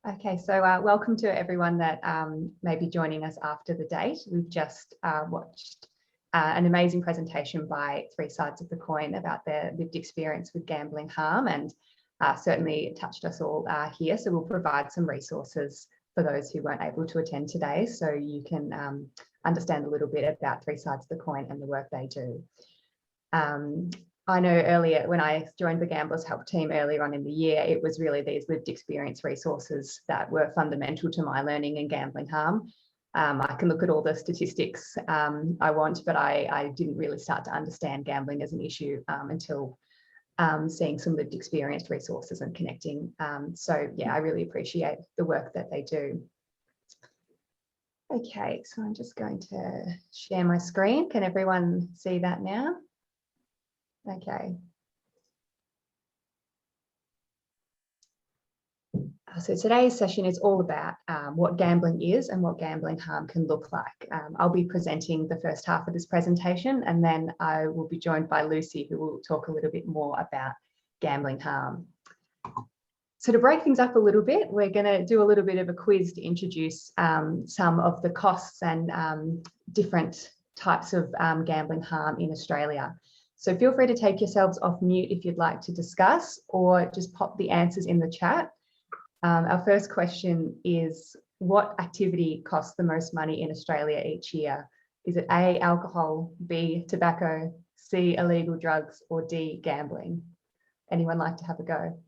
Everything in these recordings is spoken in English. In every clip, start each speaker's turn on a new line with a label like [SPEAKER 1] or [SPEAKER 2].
[SPEAKER 1] Okay, so welcome to everyone that may be joining us after the date. We've just watched an amazing presentation by Three Sides of the Coin about their lived experience with gambling harm, and certainly touched us all here. So we'll provide some resources for those who weren't able to attend today, so you can understand a little bit about Three Sides of the Coin and the work they do. I know earlier when I joined the Gamblers Help team earlier on in the year, it was really these lived experience resources that were fundamental to my learning in gambling harm. I can look at all the statistics I want, but I didn't really start to understand gambling as an issue until seeing some lived experience resources and connecting. So yeah, I really appreciate the work that they do. Okay, so I'm just going to share my screen. Can everyone see that now? Okay. So today's session is all about what gambling is and what gambling harm can look like. I'll be presenting the first half of this presentation, and then I will be joined by Lucy, who will talk a little bit more about gambling harm. So to break things up a little bit, we're going to do a little bit of a quiz to introduce some of the costs and different types of gambling harm in Australia. So feel free to take yourselves off mute if you'd like to discuss, or just pop the answers in the chat. Our first question is, what activity costs the most money in Australia each year? Is it A, alcohol, B, tobacco, C, illegal drugs, or D, gambling? Anyone like to have a go?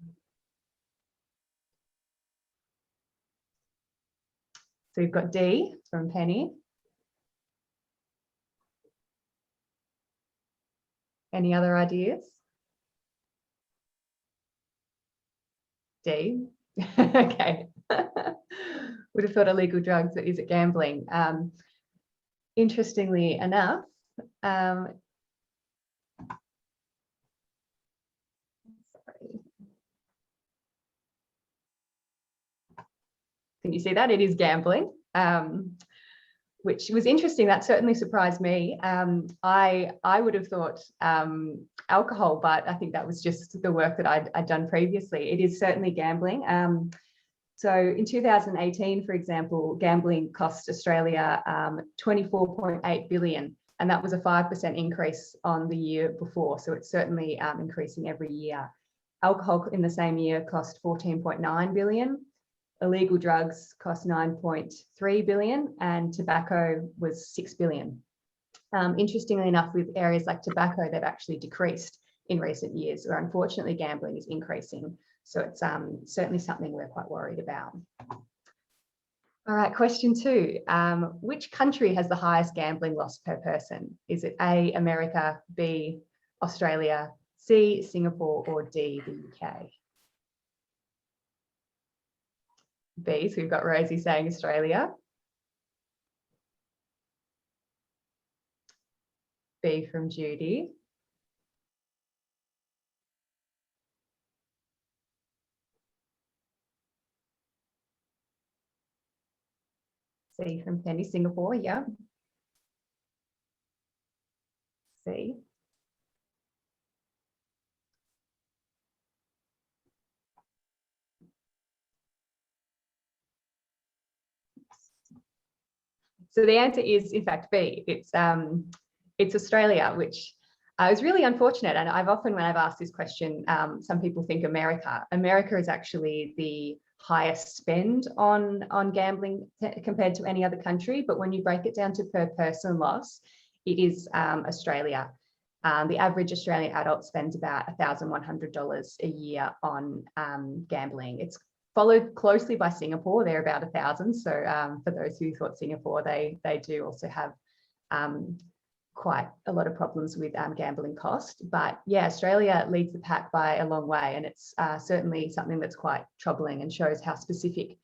[SPEAKER 1] So we've got D from Penny. Any other ideas? D. Okay. Would have thought illegal drugs, but is it gambling? Interestingly enough, sorry. Can you see that? It is gambling, which was interesting. That certainly surprised me. I would have thought alcohol, but I think that was just the work that I'd done previously. It is certainly gambling. So in 2018, for example, gambling cost Australia 24.8 billion, and that was a 5% increase on the year before. So it's certainly increasing every year. Alcohol in the same year cost 14.9 billion. Illegal drugs cost 9.3 billion, and tobacco was 6 billion. Interestingly enough, with areas like tobacco, they've actually decreased in recent years, where unfortunately gambling is increasing. So it's certainly something we're quite worried about. All right, question 2. Which country has the highest gambling loss per person? Is it A, America, B, Australia, C, Singapore, or D, the UK? B, so we've got Rosie saying Australia. B from Judy. C from Penny, Singapore, yeah. C. So the answer is, in fact, B. It's Australia, which is really unfortunate. And I've often, when I've asked this question, some people think America. America is actually the highest spend on gambling compared to any other country. But when you break it down to per person loss, it is Australia. The average Australian adult spends about $1,100 a year on gambling. It's followed closely by Singapore. They're about 1,000. So for those who thought Singapore, they do also have quite a lot of problems with gambling cost. But yeah, Australia leads the pack by a long way, and it's certainly something that's quite troubling and shows how specific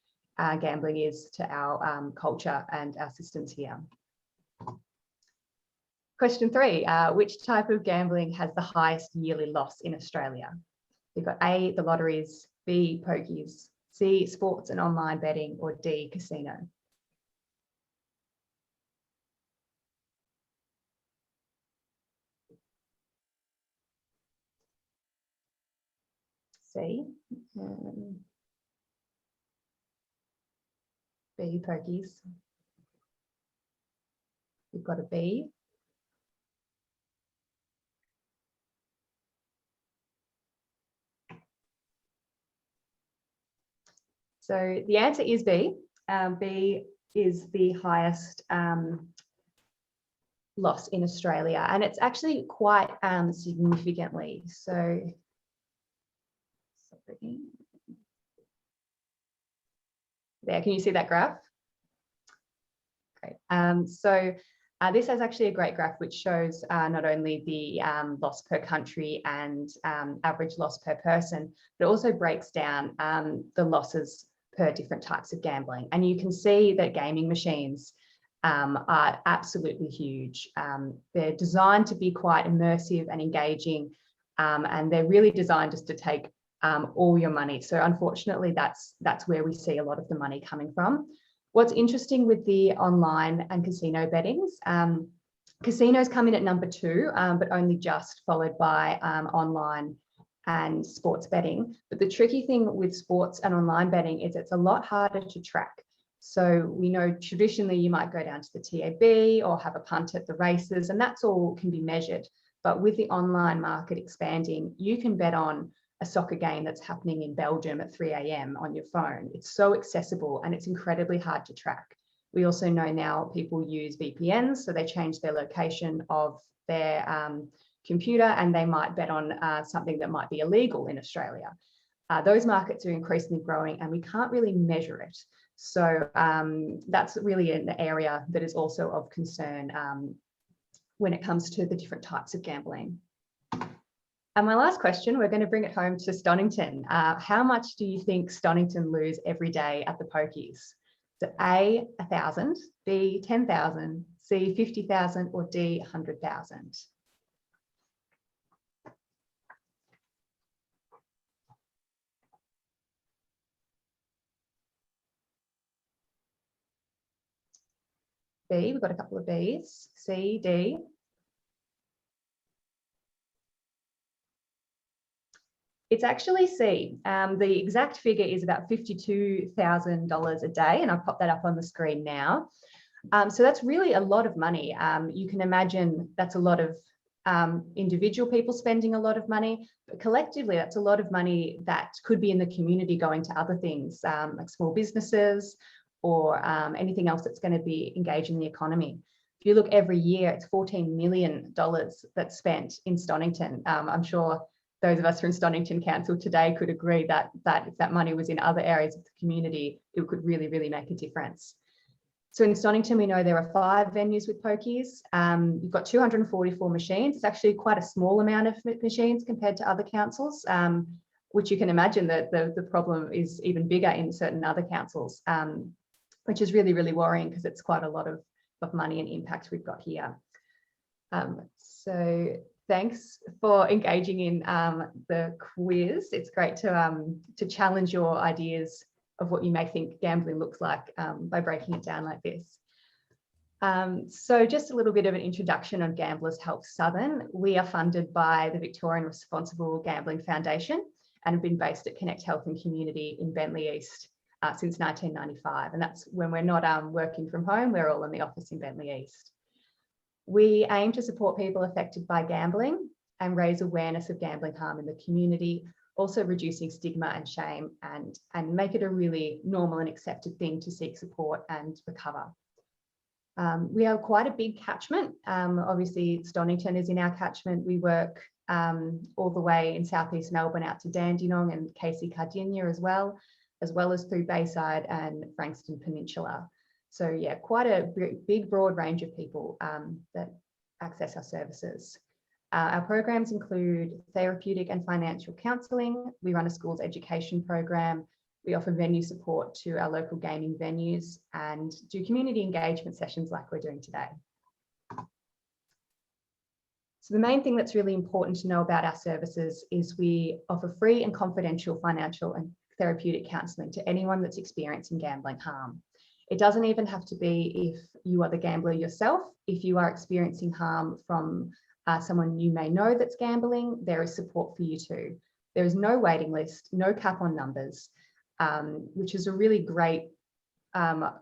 [SPEAKER 1] gambling is to our culture and our systems here. Question 3, which type of gambling has the highest yearly loss in Australia? You've got A, the lotteries, B, pokies, C, sports and online betting, or D, casino. C. B, pokies. We've got a B. So the answer is B. B is the highest loss in Australia, and it's actually quite significantly. So there, can you see that graph? Great. This is actually a great graph which shows not only the loss per country and average loss per person, but it also breaks down the losses per different types of gambling. And you can see that gaming machines are absolutely huge. They're designed to be quite immersive and engaging, and they're really designed just to take all your money. So unfortunately, that's where we see a lot of the money coming from. What's interesting with the online and casino bettings, casinos come in at number 2, but only just followed by online and sports betting. But the tricky thing with sports and online betting is it's a lot harder to track. So we know traditionally you might go down to the TAB or have a punt at the races, and that's all can be measured. But with the online market expanding, you can bet on a soccer game that's happening in Belgium at 3 a.m. on your phone. It's so accessible and it's incredibly hard to track. We also know now people use VPNs, so they change their location of their computer and they might bet on something that might be illegal in Australia. Those markets are increasingly growing and we can't really measure it. So that's really an area that is also of concern when it comes to the different types of gambling. And my last question, we're going to bring it home to Stonnington. How much do you think Stonnington lose every day at the pokies? So A, 1,000, B, 10,000, C, 50,000, or D, 100,000? B, we've got a couple of Bs. C, D. It's actually C. The exact figure is about $52,000 a day, and I'll pop that up on the screen now. So that's really a lot of money. You can imagine that's a lot of individual people spending a lot of money, but collectively that's a lot of money that could be in the community going to other things like small businesses or anything else that's going to be engaging the economy. If you look every year, it's $14 million that's spent in Stonnington. I'm sure those of us from Stonnington Council today could agree that if that money was in other areas of the community, it could really, really make a difference. So in Stonnington, we know there are 5 venues with pokies. You've got 244 machines. It's actually quite a small amount of machines compared to other councils, which you can imagine that the problem is even bigger in certain other councils, which is really, really worrying because it's quite a lot of money and impact we've got here. So thanks for engaging in the quiz. It's great to challenge your ideas of what you may think gambling looks like by breaking it down like this. So just a little bit of an introduction on Gamblers Help Southern. We are funded by the Victorian Responsible Gambling Foundation and have been based at Connect Health and Community in Bentley East since 1995. And that's when we're not working from home, we're all in the office in Bentley East. We aim to support people affected by gambling and raise awareness of gambling harm in the community, also reducing stigma and shame and make it a really normal and accepted thing to seek support and recover. We are quite a big catchment. Obviously, Stonnington is in our catchment. We work all the way in southeast Melbourne out to Dandenong and Casey Cardinia as well as through Bayside and Frankston Peninsula. So yeah, quite a big, broad range of people that access our services. Our programs include therapeutic and financial counselling. We run a schools education program. We offer venue support to our local gaming venues and do community engagement sessions like we're doing today. So the main thing that's really important to know about our services is we offer free and confidential financial and therapeutic counselling to anyone that's experiencing gambling harm. It doesn't even have to be if you are the gambler yourself. If you are experiencing harm from someone you may know that's gambling, there is support for you too. There is no waiting list, no cap on numbers, which is a really great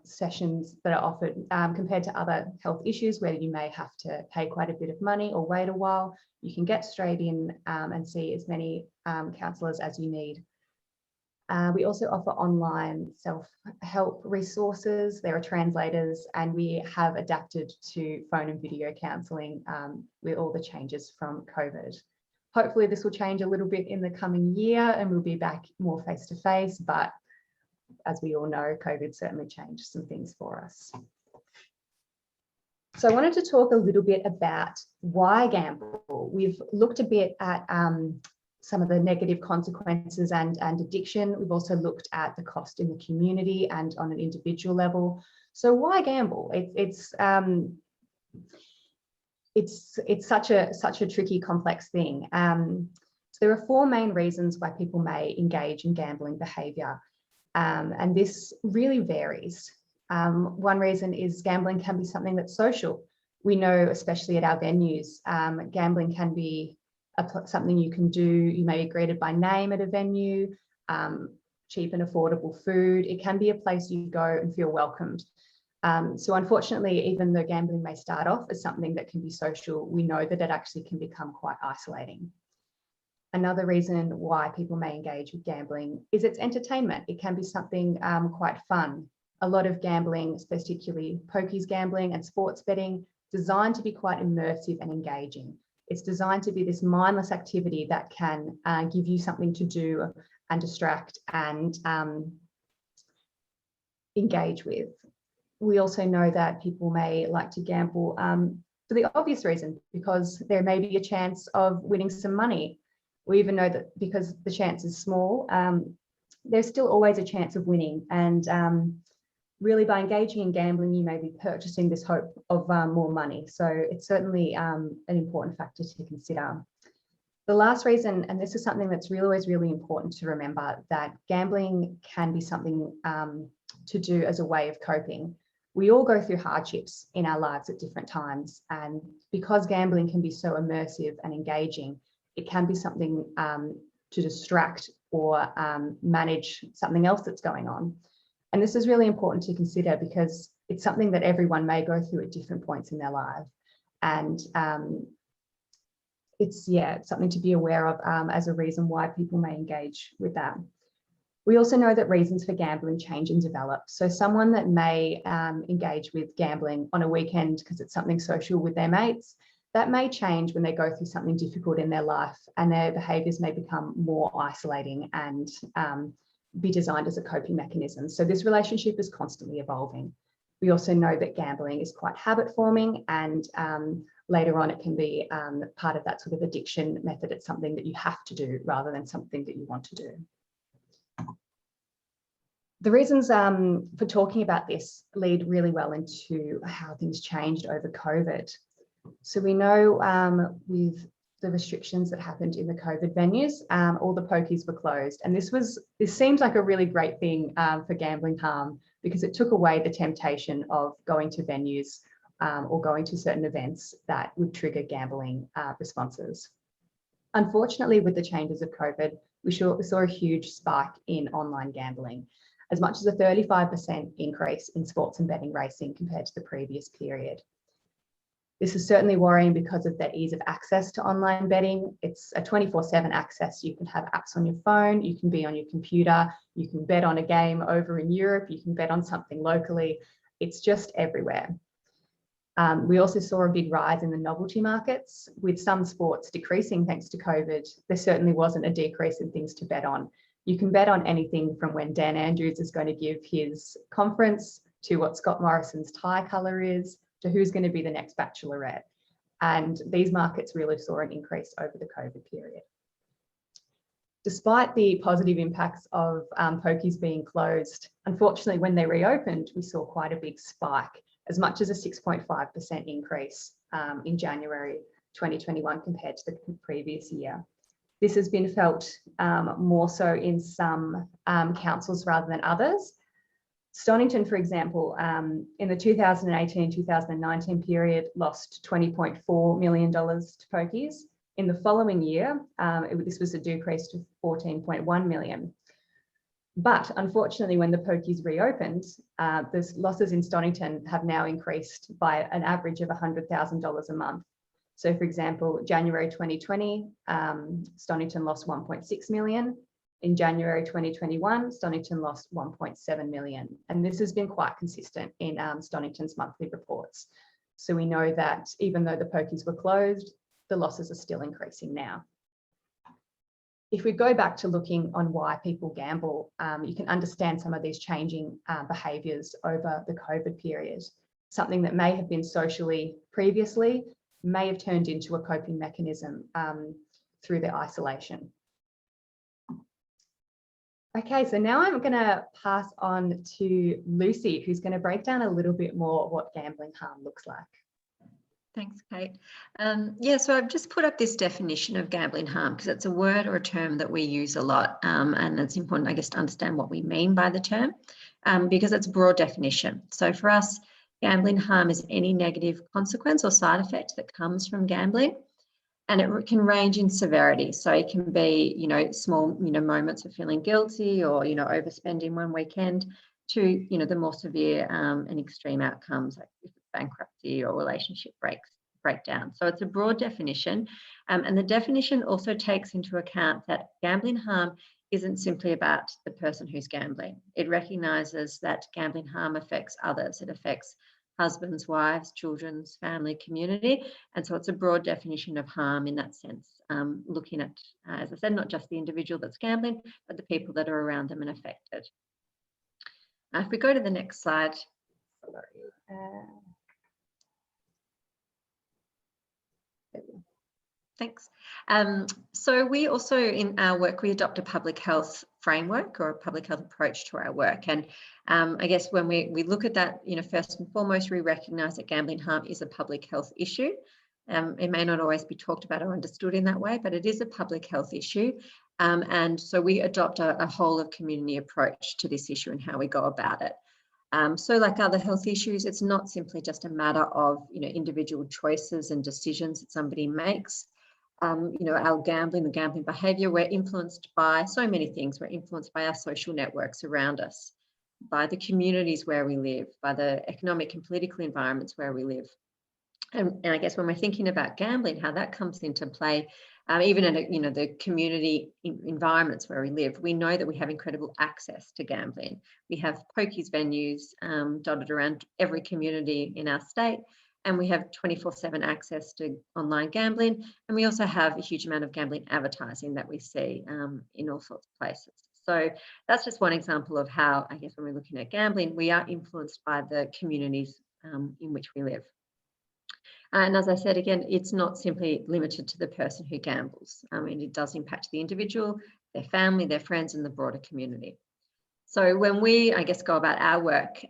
[SPEAKER 1] sessions that are offered compared to other health issues where you may have to pay quite a bit of money or wait a while. You can get straight in and see as many counsellors as you need. We also offer online self-help resources. There are translators, and we have adapted to phone and video counselling with all the changes from COVID. Hopefully this will change a little bit in the coming year and we'll be back more face-to-face, but as we all know, COVID certainly changed some things for us. So I wanted to talk a little bit about why gamble. We've looked a bit at some of the negative consequences and addiction. We've also looked at the cost in the community and on an individual level. So why gamble? It's such a tricky, complex thing. So there are four main reasons why people may engage in gambling behaviour, and this really varies. One reason is gambling can be something that's social. We know, especially at our venues, gambling can be something you can do. You may be greeted by name at a venue, cheap and affordable food. It can be a place you go and feel welcomed. So unfortunately, even though gambling may start off as something that can be social, we know that it actually can become quite isolating. Another reason why people may engage with gambling is its entertainment. It can be something quite fun. A lot of gambling, particularly pokies gambling and sports betting, designed to be quite immersive and engaging. It's designed to be this mindless activity that can give you something to do and distract and engage with. We also know that people may like to gamble for the obvious reason, because there may be a chance of winning some money. We even know that because the chance is small, there's still always a chance of winning. And really, by engaging in gambling, you may be purchasing this hope of more money. So it's certainly an important factor to consider. The last reason, and this is something that's always really important to remember, that gambling can be something to do as a way of coping. We all go through hardships in our lives at different times. And because gambling can be so immersive and engaging, it can be something to distract or manage something else that's going on. And this is really important to consider because it's something that everyone may go through at different points in their life. And it's something to be aware of as a reason why people may engage with that. We also know that reasons for gambling change and develop. So someone that may engage with gambling on a weekend because it's something social with their mates, that may change when they go through something difficult in their life, and their behaviours may become more isolating and be designed as a coping mechanism. So this relationship is constantly evolving. We also know that gambling is quite habit forming, and later on it can be part of that sort of addiction method. It's something that you have to do rather than something that you want to do. The reasons for talking about this lead really well into how things changed over COVID. So we know with the restrictions that happened in the COVID venues, all the pokies were closed. And this seems like a really great thing for gambling harm, because it took away the temptation of going to venues or going to certain events that would trigger gambling responses. Unfortunately, with the changes of COVID, we saw a huge spike in online gambling, as much as a 35% increase in sports and betting racing compared to the previous period. This is certainly worrying because of the ease of access to online betting. It's a 24/7 access. You can have apps on your phone, you can be on your computer, you can bet on a game over in Europe, you can bet on something locally. It's just everywhere. We also saw a big rise in the novelty markets, with some sports decreasing thanks to COVID. There certainly wasn't a decrease in things to bet on. You can bet on anything from when Dan Andrews is going to give his conference, to what Scott Morrison's tie colour is, to who's going to be the next bachelorette. And these markets really saw an increase over the COVID period. Despite the positive impacts of pokies being closed, unfortunately, when they reopened, we saw quite a big spike, as much as a 6.5% increase in January 2021 compared to the previous year. This has been felt more so in some councils rather than others. Stonnington, for example, in the 2018-2019 period, lost $20.4 million to pokies. In the following year, this was a decrease to $14.1 million. But unfortunately, when the pokies reopened, the losses in Stonnington have now increased by an average of $100,000 a month. So for example, January 2020, Stonnington lost 1.6 million. In January 2021, Stonnington lost 1.7 million. And this has been quite consistent in Stonnington's monthly reports. So we know that even though the pokies were closed, the losses are still increasing now. If we go back to looking on why people gamble, you can understand some of these changing behaviours over the COVID period. Something that may have been socially previously may have turned into a coping mechanism through the isolation. Okay, so now I'm going to pass on to Lucy, who's going to break down a little bit more what gambling harm looks like.
[SPEAKER 2] Thanks, Kate. Yeah, so I've just put up this definition of gambling harm because it's a word or a term that we use a lot, and it's important, I guess, to understand what we mean by the term because it's a broad definition. So for us, gambling harm is any negative consequence or side effect that comes from gambling, and it can range in severity. So it can be, small, moments of feeling guilty or, overspending one weekend to, the more severe and extreme outcomes like bankruptcy or relationship breakdown. So it's a broad definition, and the definition also takes into account that gambling harm isn't simply about the person who's gambling. It recognises that gambling harm affects others. It affects husbands, wives, children's, family, community, and so it's a broad definition of harm in that sense, looking at, as I said, not just the individual that's gambling, but the people that are around them and affected. If we go to the next slide. Thanks. So we also, in our work, we adopt a public health framework or a public health approach to our work. And I guess when we look at that, first and foremost, we recognise that gambling harm is a public health issue. It may not always be talked about or understood in that way, but it is a public health issue. And so we adopt a whole of community approach to this issue and how we go about it. So like other health issues, it's not simply just a matter of, individual choices and decisions that somebody makes. Our gambling, the gambling behaviour, we're influenced by so many things. We're influenced by our social networks around us, by the communities where we live, by the economic and political environments where we live. And I guess when we're thinking about gambling, how that comes into play, even in the community environments where we live, we know that we have incredible access to gambling. We have pokies venues dotted around every community in our state, and we have 24/7 access to online gambling, and we also have a huge amount of gambling advertising that we see in all sorts of places. So that's just one example of how, I guess, when we're looking at gambling, we are influenced by the communities in which we live. And as I said, again, it's not simply limited to the person who gambles. I mean, it does impact the individual, their family, their friends, and the broader community. So when we, I guess, go about our work,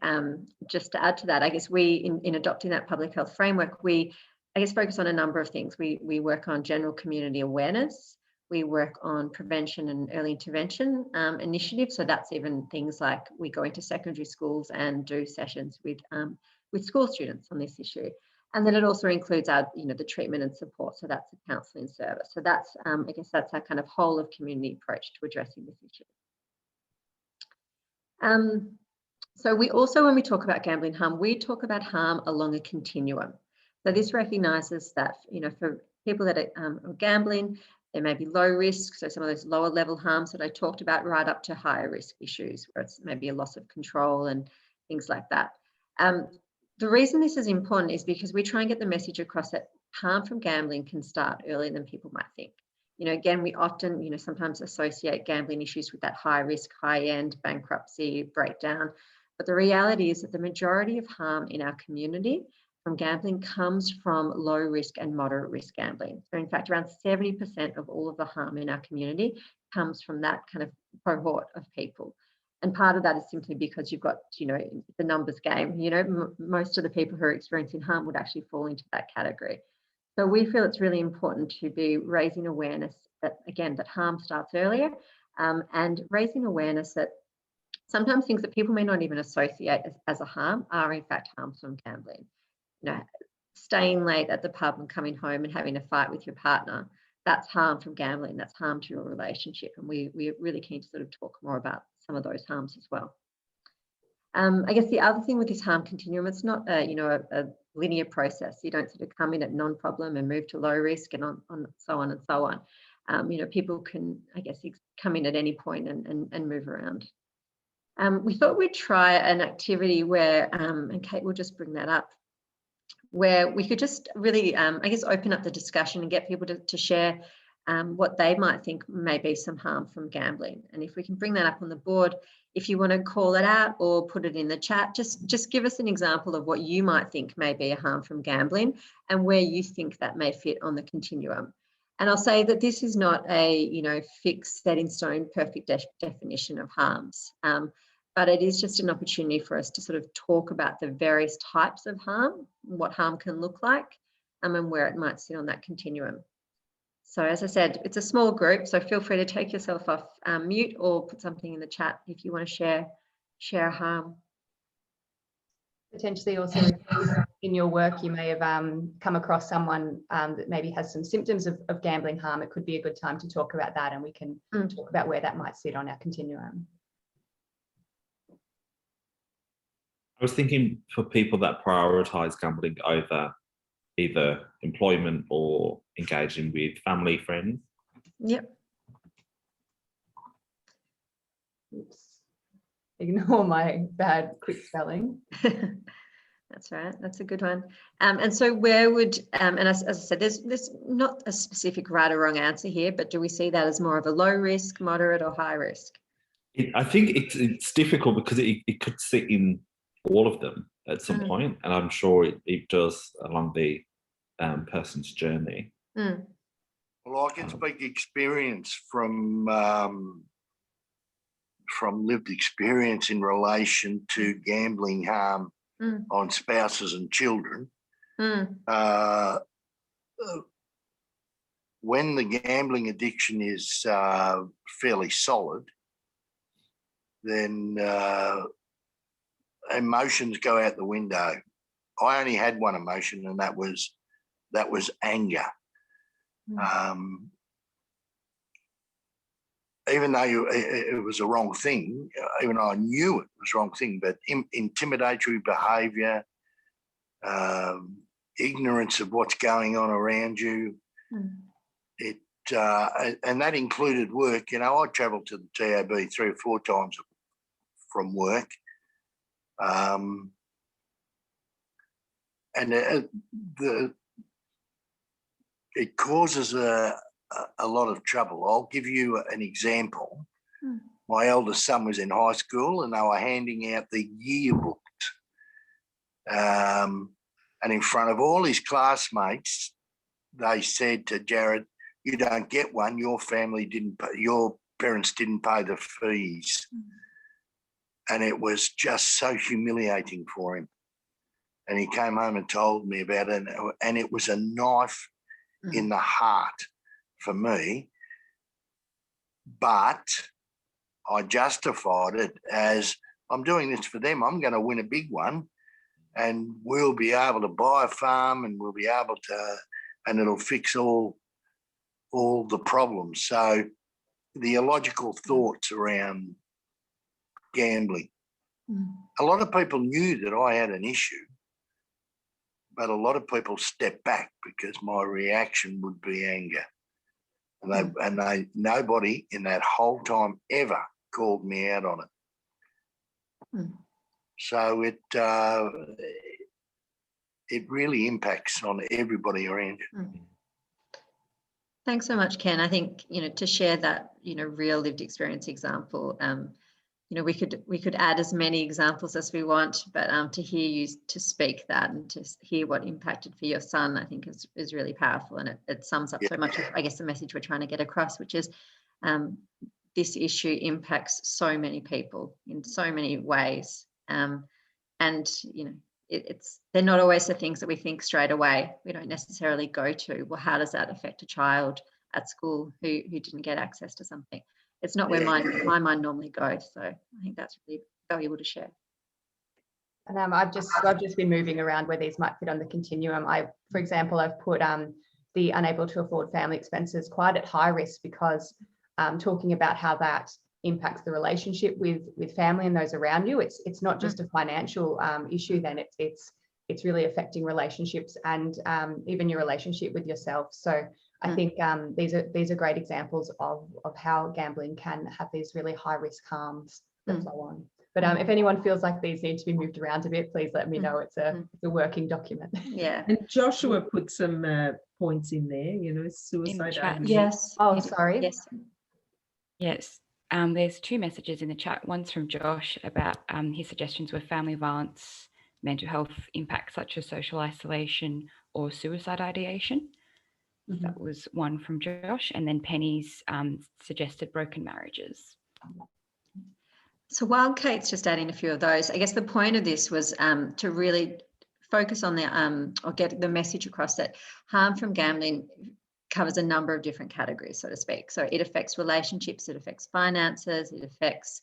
[SPEAKER 2] just to add to that, I guess we, in adopting that public health framework, we, I guess, focus on a number of things. We work on general community awareness. We work on prevention and early intervention initiatives. So that's even things like we go into secondary schools and do sessions with school students on this issue. And then it also includes our, the treatment and support. So that's a counselling service. So that's, I guess, that's our kind of whole of community approach to addressing this issue. So we also, when we talk about gambling harm, we talk about harm along a continuum. So this recognises that, for people that are gambling, there may be low risk. So some of those lower level harms that I talked about, right up to higher risk issues where it's maybe a loss of control and things like that. The reason this is important is because we try and get the message across that harm from gambling can start earlier than people might think. Again, we often, sometimes associate gambling issues with that high risk, high end bankruptcy breakdown. But the reality is that the majority of harm in our community from gambling comes from low risk and moderate risk gambling. So in fact, around 70% of all of the harm in our community comes from that kind of cohort of people. And part of that is simply because you've got, the numbers game, most of the people who are experiencing harm would actually fall into that category. So we feel it's really important to be raising awareness that, again, that harm starts earlier, and raising awareness that sometimes things that people may not even associate as a harm are in fact harms from gambling. Staying late at the pub and coming home and having a fight with your partner that's harm from gambling, that's harm to your relationship. And we're really keen to sort of talk more about some of those harms as well. I guess the other thing with this harm continuum, it's not a linear process. You don't sort of come in at non-problem and move to low risk and on so on and so on. People can, I guess, come in at any point and move around. We thought we'd try an activity where, and Kate will just bring that up, where we could just really, I guess, open up the discussion and get people to share what they might think may be some harm from gambling. And if we can bring that up on the board, if you want to call it out or put it in the chat, just give us an example of what you might think may be a harm from gambling and where you think that may fit on the continuum. And I'll say that this is not a, fixed, set in stone, perfect definition of harms. But it is just an opportunity for us to sort of talk about the various types of harm, what harm can look like, and where it might sit on that continuum. So as I said, it's a small group, so feel free to take yourself off mute or put something in the chat if you want to share harm.
[SPEAKER 1] Potentially also in your work, you may have come across someone that maybe has some symptoms of gambling harm. It could be a good time to talk about that, and we can talk about where that might sit on our continuum.
[SPEAKER 3] I was thinking for people that prioritise gambling over either employment or engaging with family, friends.
[SPEAKER 2] Yep.
[SPEAKER 1] Oops. Ignore my bad quick spelling.
[SPEAKER 2] That's right. That's a good one. And so where would, and as I said, there's not a specific right or wrong answer here, but do we see that as more of a low risk, moderate or high risk?
[SPEAKER 3] I think it's difficult because it could sit in all of them at some point, and I'm sure it does along the person's journey.
[SPEAKER 4] Well, I can speak experience from lived experience in relation to gambling harm on spouses and children. When the gambling addiction is fairly solid, then emotions go out the window. I only had one emotion, and that was anger. Even though it was a wrong thing, even though I knew it was the wrong thing, but intimidatory behaviour, ignorance of what's going on around you, and that included work. I travelled to the TAB 3 or 4 times from work. And it causes a lot of trouble. I'll give you an example. My eldest son was in high school and they were handing out the yearbooks. And in front of all his classmates, they said to Jared, "You don't get one. Your family didn't pay, your parents didn't pay the fees." And it was just so humiliating for him. And he came home and told me about it. And it was a knife in the heart for me. But I justified it as, I'm doing this for them. I'm going to win a big one and we'll be able to buy a farm and we'll be able to, and it'll fix all the problems. So the illogical thoughts around gambling. A lot of people knew that I had an issue, but a lot of people stepped back because my reaction would be anger. And nobody in that whole time ever called me out on it. So it really impacts on everybody around you.
[SPEAKER 2] Thanks so much, Ken. I think, to share that, real lived experience example, we could add as many examples as we want, but to hear you to speak that and to hear what impacted for your son, I think is really powerful, and it sums up so much of, I guess, the message we're trying to get across, which is this issue impacts so many people in so many ways, and they're not always the things that we think straight away. We don't necessarily go to, well, how does that affect a child at school who didn't get access to something? It's not where my mind normally goes. So I think that's really valuable to share. And
[SPEAKER 1] I've just been moving around where these might fit on the continuum. For example, I've put the unable to afford family expenses quite at high risk, because talking about how that impacts the relationship with family and those around you, it's not just a financial issue, then it's really affecting relationships and even your relationship with yourself. So I think these are great examples of how gambling can have these really high risk harms that flow on. But if anyone feels like these need to be moved around a bit, please let me know. It's a working document.
[SPEAKER 2] Yeah.
[SPEAKER 5] And Joshua put some points in there, you know, suicide.
[SPEAKER 2] Yes.
[SPEAKER 1] Oh, sorry.
[SPEAKER 2] Yes.
[SPEAKER 6] Yes. There's 2 messages in the chat. One's from Josh about his suggestions were family violence, mental health impacts such as social isolation or suicide ideation. That was one from Josh. And then Penny's suggested broken marriages.
[SPEAKER 2] So while Kate's just adding a few of those, I guess the point of this was to really focus on the or get the message across that harm from gambling covers a number of different categories, so to speak. So it affects relationships, it affects finances, it affects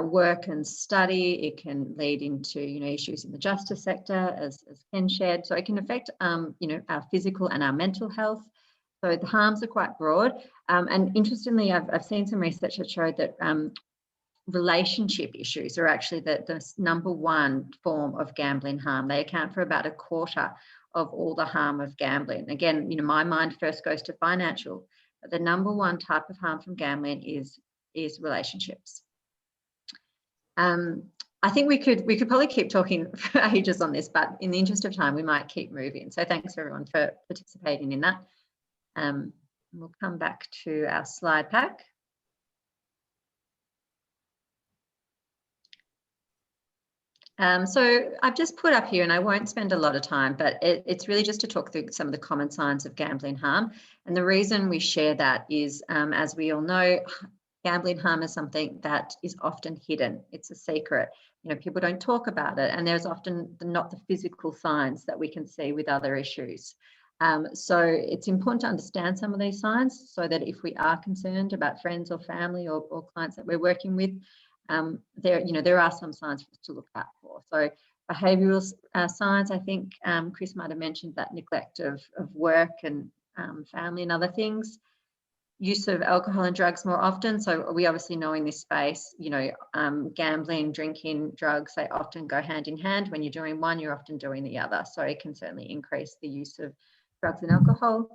[SPEAKER 2] work and study. It can lead into, you know, issues in the justice sector, as Ken shared. So it can affect, you know, our physical and our mental health. So the harms are quite broad. And interestingly, I've seen some research that showed that relationship issues are actually the number one form of gambling harm. They account for about 1/4 of all the harm of gambling. Again, you know, my mind first goes to financial, but the number one type of harm from gambling is relationships. I think we could probably keep talking for ages on this, but in the interest of time, we might keep moving. So thanks everyone for participating in that. We'll come back to our slide pack. So I've just put up here, and I won't spend a lot of time, but it's really just to talk through some of the common signs of gambling harm. And the reason we share that is, as we all know, gambling harm is something that is often hidden. It's a secret. You know, people don't talk about it, and there's often not the physical signs that we can see with other issues. So it's important to understand some of these signs, so that if we are concerned about friends or family or clients that we're working with, there are some signs to look out for. So behavioural signs, I think Chris might have mentioned that neglect of work and family and other things. Use of alcohol and drugs more often. So we obviously know in this space, you know, gambling, drinking, drugs, they often go hand in hand. When you're doing one, you're often doing the other. So it can certainly increase the use of drugs and alcohol.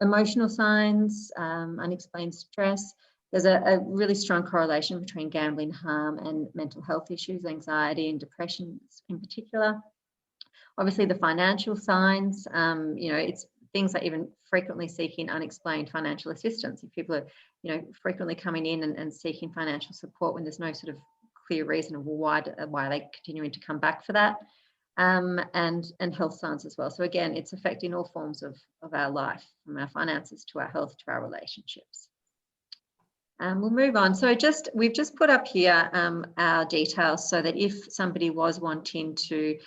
[SPEAKER 2] Emotional signs, unexplained stress. There's a really strong correlation between gambling harm and mental health issues, anxiety and depression in particular. Obviously the financial signs, you know, it's things like even frequently seeking unexplained financial assistance. If people are, you know, frequently coming in and seeking financial support when there's no sort of clear reason of why are they continuing to come back for that. And health signs as well. So again, it's affecting all forms of our life, from our finances to our health to our relationships. We'll move on. So we've just put up here our details, so that if somebody was wanting to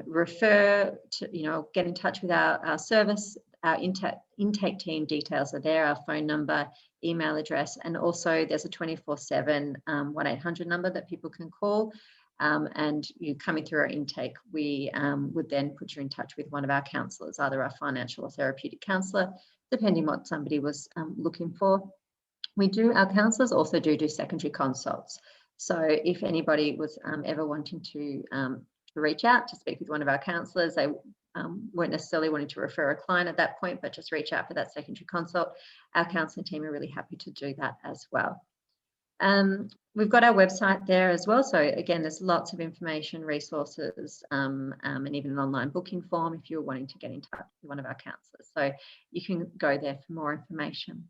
[SPEAKER 2] refer to, you know, get in touch with our service, our intake team details are there, our phone number, email address, and also there's a 24/7 1-800 number that people can call. And you coming through our intake, we would then put you in touch with one of our counsellors, either our financial or therapeutic counsellor, depending what somebody was looking for. Our counsellors also do secondary consults. So if anybody was ever wanting to reach out to speak with one of our counsellors, they weren't necessarily wanting to refer a client at that point, but just reach out for that secondary consult, our counselling team are really happy to do that as well. We've got our website there as well. So again, there's lots of information, resources, and even an online booking form if you're wanting to get in touch with one of our counsellors. So you can go there for more information.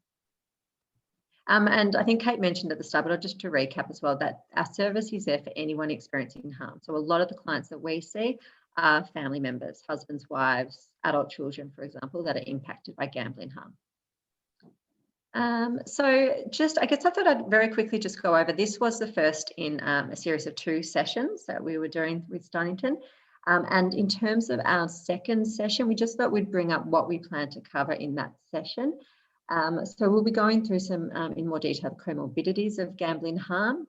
[SPEAKER 2] And I think Kate mentioned at the start, but just to recap as well, that our service is there for anyone experiencing harm. So a lot of the clients that we see are family members, husbands, wives, adult children, for example, that are impacted by gambling harm. So I guess I thought I'd very quickly just go over, this was the first in a series of 2 sessions that we were doing with Stonnington. And in terms of our second session, we just thought we'd bring up what we plan to cover in that session. So we'll be going through some in more detail the comorbidities of gambling harm,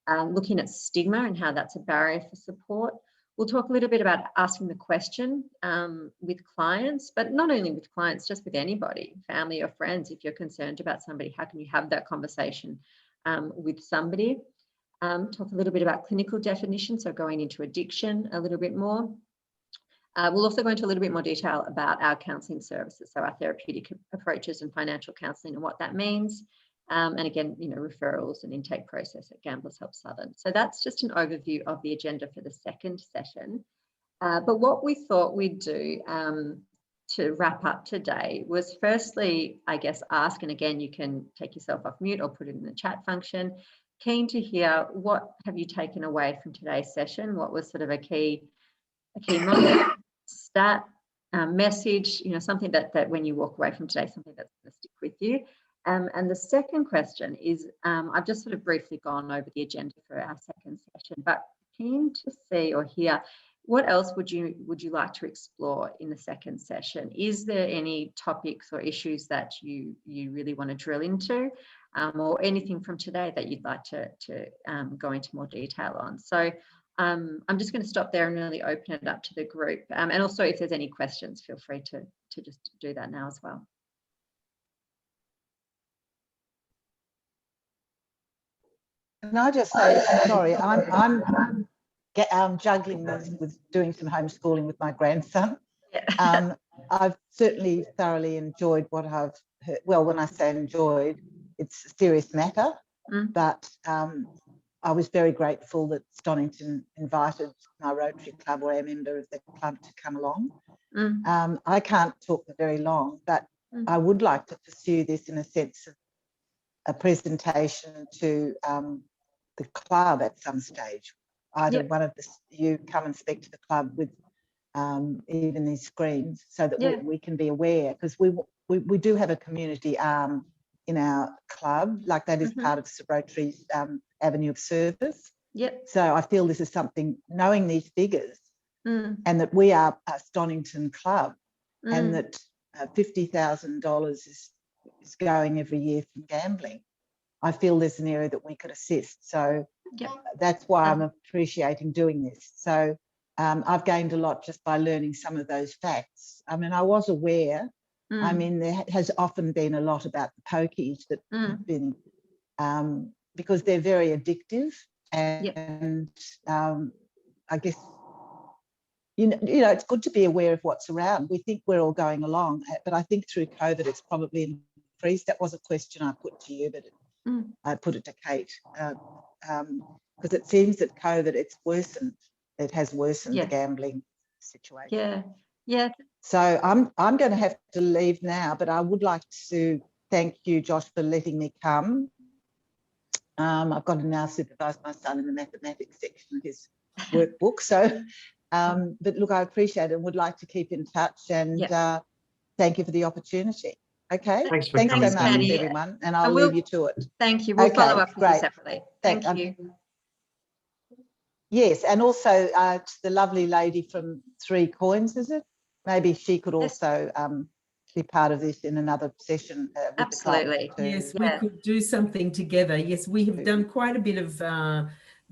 [SPEAKER 2] looking at stigma and how that's a barrier for support. We'll talk a little bit about asking the question with clients, but not only with clients, just with anybody, family or friends. If you're concerned about somebody, how can you have that conversation with somebody? Talk a little bit about clinical definitions, so going into addiction a little bit more. We'll also go into a little bit more detail about our counselling services, so our therapeutic approaches and financial counselling and what that means. And again, referrals and intake process at Gamblers Help Southern. So that's just an overview of the agenda for the second session. But what we thought we'd do to wrap up today was firstly, I guess, ask, and again, you can take yourself off mute or put it in the chat function. Keen to hear, what have you taken away from today's session? What was sort of a key moment, stat, message, something that when you walk away from today, something that's going to stick with you. And the second question is, I've just sort of briefly gone over the agenda for our second session, but keen to see or hear, what else would you like to explore in the second session? Is there any topics or issues that you really want to drill into, or anything from today that you'd like to go into more detail on? So I'm just going to stop there and really open it up to the group. And also, if there's any questions, feel free to just do that now as well.
[SPEAKER 7] Can I just say, sorry, I'm juggling with doing some homeschooling with my grandson.
[SPEAKER 2] Yeah.
[SPEAKER 7] I've certainly thoroughly enjoyed what I've heard. Well, when I say enjoyed, it's a serious matter, but I was very grateful that Stonnington invited my Rotary Club, or a member of the club, to come along. I can't talk for very long, but I would like to pursue this in a sense of a presentation to the club at some stage. Either one of you come and speak to the club with even these screens, so that we can be aware, because we do have a community arm in our club, like that is part of Rotary's avenue of service. So I feel this is something, knowing these figures, and that we are a Stonnington club, and that $50,000 is going every year from gambling. I feel there's an area that we could assist. So that's why I'm appreciating doing this. So I've gained a lot just by learning some of those facts. I mean, I was aware. I mean, there has often been a lot about the pokies that have been, because they're very addictive, and I guess, it's good to be aware of what's around. We think we're all going along, but I think through COVID, it's probably increased. That was a question I put to you, but I put it to Kate, because it seems that COVID, it's worsened. It has worsened the gambling situation. So I'm going to have to leave now, but I would like to thank you, Josh, for letting me come. I've got to now supervise my son in the mathematics section of his workbook. So, but look, I appreciate it and would like to keep in touch, and thank you for the opportunity. Okay.
[SPEAKER 8] Thanks
[SPEAKER 7] so much,
[SPEAKER 2] Penny,
[SPEAKER 7] everyone, and I'll leave you to it.
[SPEAKER 2] Thank you. We'll follow up with you separately. Thank you.
[SPEAKER 7] Yes, and also to the lovely lady from 3 Coins, is it? Maybe she could also be part of this in another session. With
[SPEAKER 2] Absolutely.
[SPEAKER 7] The club
[SPEAKER 5] yes, we could do something together. Yes, we have done quite a bit of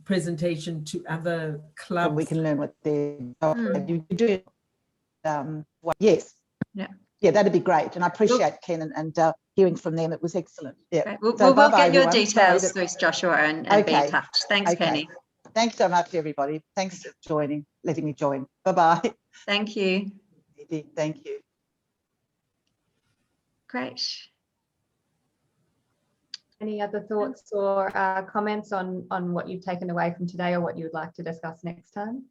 [SPEAKER 5] presentation to other clubs.
[SPEAKER 7] And we can learn what they're you do it. Yes. Yeah, that'd be great. And I appreciate Ken and hearing from them. It was excellent. Yeah.
[SPEAKER 2] Right. We'll
[SPEAKER 7] So
[SPEAKER 2] get your
[SPEAKER 7] everyone.
[SPEAKER 2] details through Joshua and be in touch. Thanks, Penny.
[SPEAKER 7] Thanks so much, everybody. Thanks for letting me join. Bye-bye.
[SPEAKER 2] Thank you.
[SPEAKER 7] Thank you.
[SPEAKER 2] Great.
[SPEAKER 1] Any other thoughts or comments on what you've taken away from today, or what you would like to discuss next time?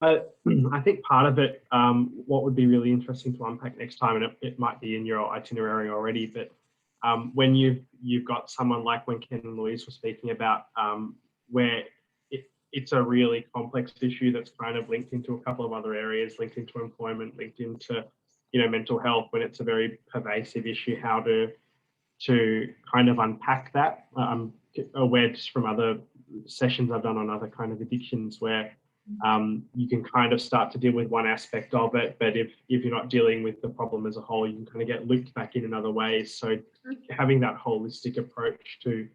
[SPEAKER 8] I think part of it, what would be really interesting to unpack next time, and it might be in your itinerary already, but when you've got someone like when Ken and Louise were speaking about, where it's a really complex issue that's kind of linked into a couple of other areas, linked into employment, linked into mental health, when it's a very pervasive issue, how to kind of unpack that. I'm aware just from other sessions I've done on other kind of addictions where you can kind of start to deal with one aspect of it, but if you're not dealing with the problem as a whole, you can kind of get looped back in other ways. So having that holistic approach to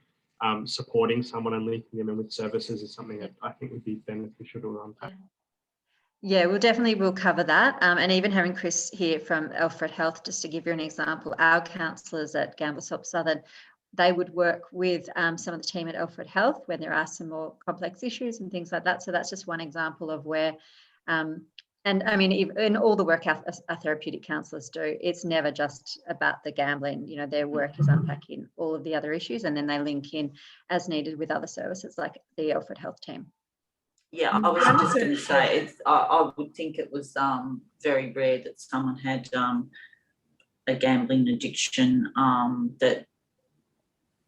[SPEAKER 8] supporting someone and linking them in with services is something that I think would be beneficial to unpack.
[SPEAKER 2] Yeah, we'll cover that. And even having Chris here from Alfred Health, just to give you an example, our counsellors at Gamblers Help Southern, they would work with some of the team at Alfred Health when there are some more complex issues and things like that. So that's just one example of where, and I mean, in all the work our therapeutic counsellors do, it's never just about the gambling. You know, their work is unpacking all of the other issues, and then they link in as needed with other services like the Alfred Health team.
[SPEAKER 9] Yeah, I was just going to say, I would think it was very rare that someone had a gambling addiction, that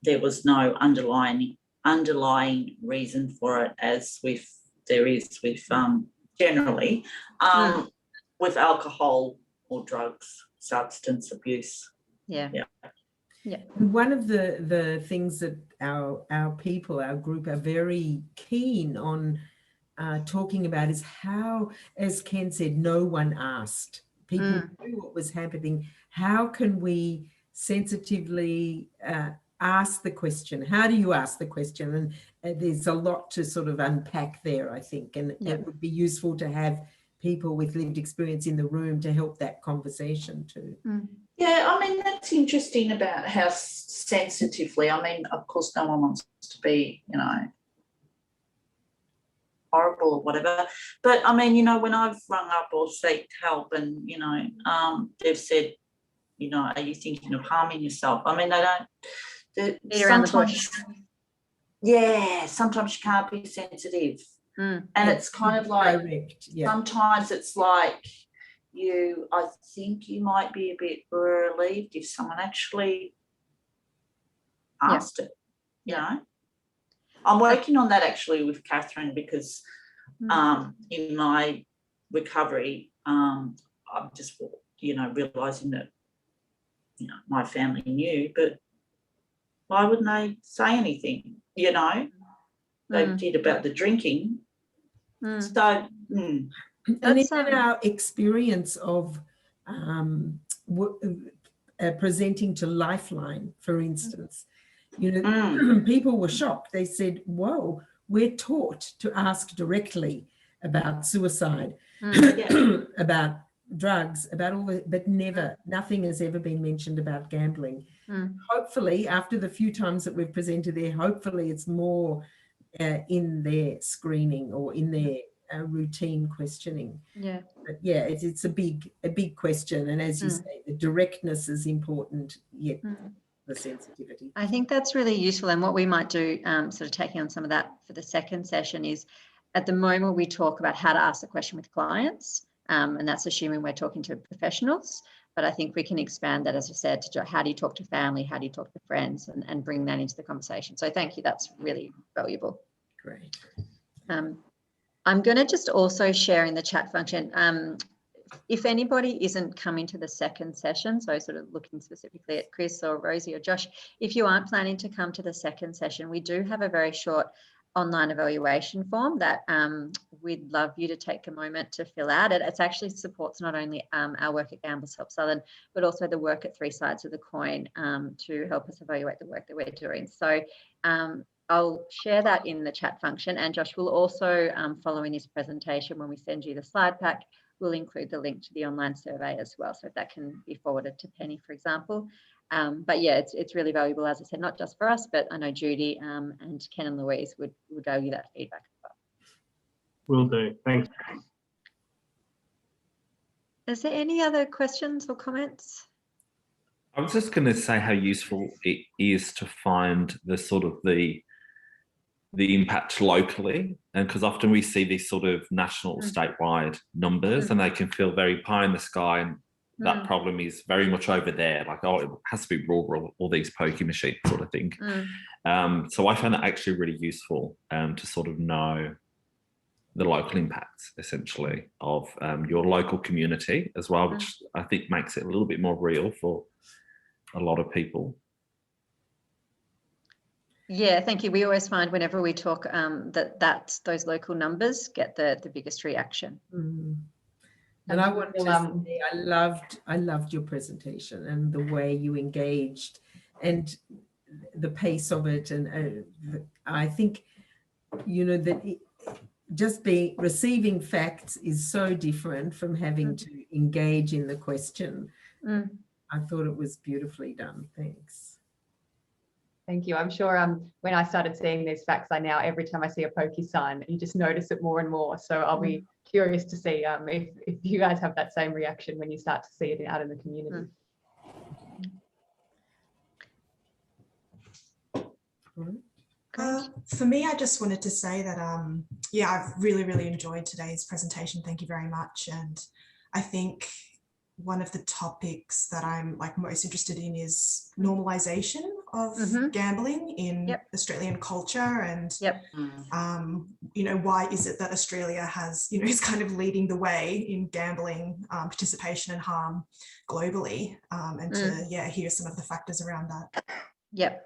[SPEAKER 9] there was no underlying reason for it, as there is with generally with alcohol or drugs, substance abuse.
[SPEAKER 2] Yeah.
[SPEAKER 5] One of the things that our people, our group, are very keen on talking about is how, as Ken said, no one asked. People knew what was happening. How can we sensitively ask the question? How do you ask the question? And there's a lot to sort of unpack there, I think, and it would be useful to have people with lived experience in the room to help that conversation too.
[SPEAKER 9] Yeah, I mean, that's interesting about how sensitively, I mean, of course, no one wants to be, you know, horrible or whatever, but I mean, you know, when I've rung up or sought help and, you know, they've said, you know, are you thinking of harming yourself? I mean, they don't, sometimes, yeah, sometimes you can't be sensitive, and it's kind of like
[SPEAKER 5] direct,
[SPEAKER 9] sometimes it's like I think you might be a bit relieved if someone actually asked it, you know. I'm working on that actually with Catherine, because in my recovery, I'm just, you know, realising that, you know, my family knew, but why wouldn't they say anything, you know? They did about the drinking. So,
[SPEAKER 5] and even our experience of presenting to Lifeline, for instance, you know, people were shocked. They said, whoa, we're taught to ask directly about suicide, about drugs, about all the, but nothing has ever been mentioned about gambling. Hopefully, after the few times that we've presented there, hopefully it's more in their screening or in their routine questioning. But yeah, it's a big question, and as you say, the directness is important, yet the sensitivity.
[SPEAKER 2] I think that's really useful, and what we might do, sort of taking on some of that for the second session, is at the moment we talk about how to ask the question with clients, and that's assuming we're talking to professionals, but I think we can expand that, as I said, to how do you talk to family, how do you talk to friends, and bring that into the conversation. So thank you, that's really valuable.
[SPEAKER 5] Great.
[SPEAKER 2] I'm going to just also share in the chat function, if anybody isn't coming to the second session, so sort of looking specifically at Chris or Rosie or Josh, if you aren't planning to come to the second session, we do have a very short online evaluation form that we'd love you to take a moment to fill out. It actually supports not only our work at Gamblers Help Southern, but also the work at Three Sides of the Coin to help us evaluate the work that we're doing. So I'll share that in the chat function, and Josh will also, following this presentation, when we send you the slide pack, we'll include the link to the online survey as well, so that can be forwarded to Penny, for example. But yeah, it's really valuable, as I said, not just for us, but I know Judy and Ken and Louise would value that feedback as well.
[SPEAKER 8] Will do. Thanks.
[SPEAKER 2] Is there any other questions or comments?
[SPEAKER 3] I was just going to say how useful it is to find the sort of the impact locally, and because often we see these sort of national statewide numbers and they can feel very pie in the sky, and that problem is very much over there, like, oh, it has to be rural, all these pokie machines sort of thing. So I found that actually really useful to sort of know the local impacts essentially of your local community as well, which I think makes it a little bit more real for a lot of people.
[SPEAKER 2] Yeah, thank you. We always find whenever we talk that those local numbers get the biggest reaction.
[SPEAKER 5] And I want to say I loved your presentation and the way you engaged and the pace of it. And I think, you know, that just receiving facts is so different from having to engage in the question. I thought it was beautifully done. Thanks.
[SPEAKER 1] Thank you. I'm sure when I started seeing these facts, every time I see a pokey sign, you just notice it more and more. So I'll be curious to see if you guys have that same reaction when you start to see it out in the community.
[SPEAKER 10] For me, I just wanted to say that, yeah, I've really enjoyed today's presentation. Thank you very much. And I think one of the topics that I'm like most interested in is normalization of gambling in Australian culture, and you know, why is it that Australia has, you know, is kind of leading the way in gambling participation and harm globally, and to hear some of the factors around that.
[SPEAKER 1] Yeah,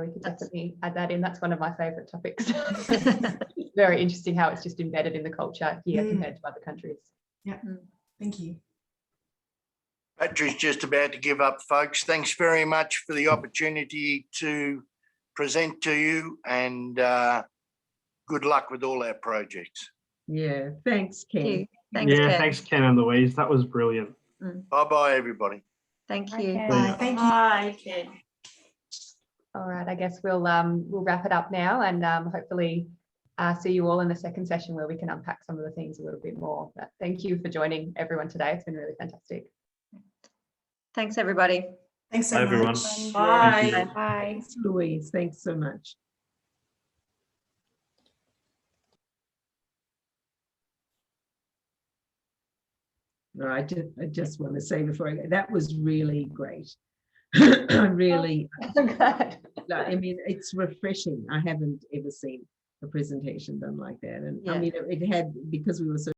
[SPEAKER 1] we could definitely add that in. That's one of my favourite topics. It's very interesting how it's just embedded in the culture here compared to other countries.
[SPEAKER 10] Yeah, thank you.
[SPEAKER 4] Battery's just about to give up, folks. Thanks very much for the opportunity to present to you, and good luck with all our projects.
[SPEAKER 5] Yeah, thanks, Ken.
[SPEAKER 2] Thanks, Ken.
[SPEAKER 8] Thanks, Ken and Louise. That was brilliant.
[SPEAKER 4] Bye-bye, everybody.
[SPEAKER 2] Thank you.
[SPEAKER 10] Bye. Thank you.
[SPEAKER 9] Bye, Ken.
[SPEAKER 1] All right, I guess we'll wrap it up now, and hopefully see you all in the second session where we can unpack some of the things a little bit more. But thank you for joining everyone today. It's been really fantastic.
[SPEAKER 2] Thanks, everybody.
[SPEAKER 10] Thanks so
[SPEAKER 3] Bye, everyone.
[SPEAKER 10] much.
[SPEAKER 9] Bye.
[SPEAKER 6] Bye.
[SPEAKER 5] Thanks, Louise. Thanks so much. No, I just want to say before I go, that was really great. Really,
[SPEAKER 1] I'm glad.
[SPEAKER 5] I mean, it's refreshing. I haven't ever seen a presentation done like that. And I mean, it had, because we were so